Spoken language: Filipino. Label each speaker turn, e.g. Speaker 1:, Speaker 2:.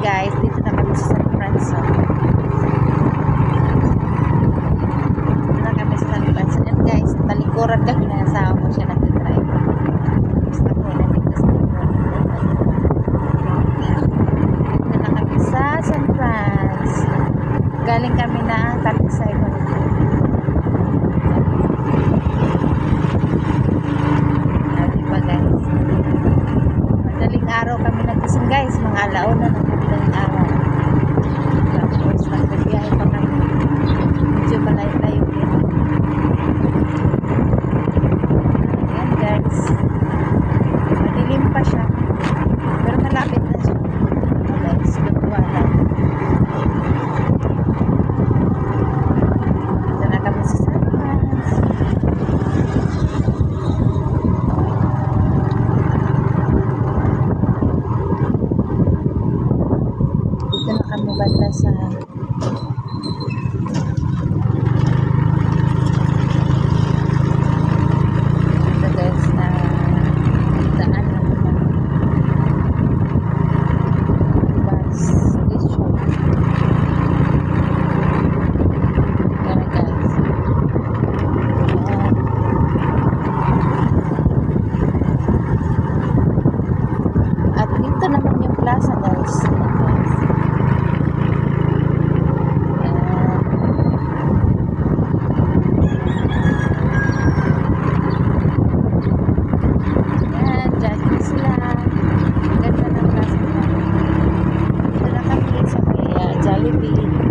Speaker 1: guys, dito na kami sa San Francisco. Dito na kami sa San Francisco. And guys, talikuran kami na asawa ko siya nag-drive. Tapos ako nandito sa likod. Dito na kami sa San Francisco. Galing kami na Talisay. Diba guys? Madaling araw kami nagising guys, mga alauna ng madaling araw. Tapos nagbibiyahe pa kami. Medyo malayo-layo din. Ayan guys. Madilim pa siya. Pero malapit na siya. Guys, lutuwa lang. Dito na kami sa San Francisco. Dito na kami banda sa ito guys na daan ng bus station. Yan guys. Ayan. At dito naman yung plaza guys. Jollibee.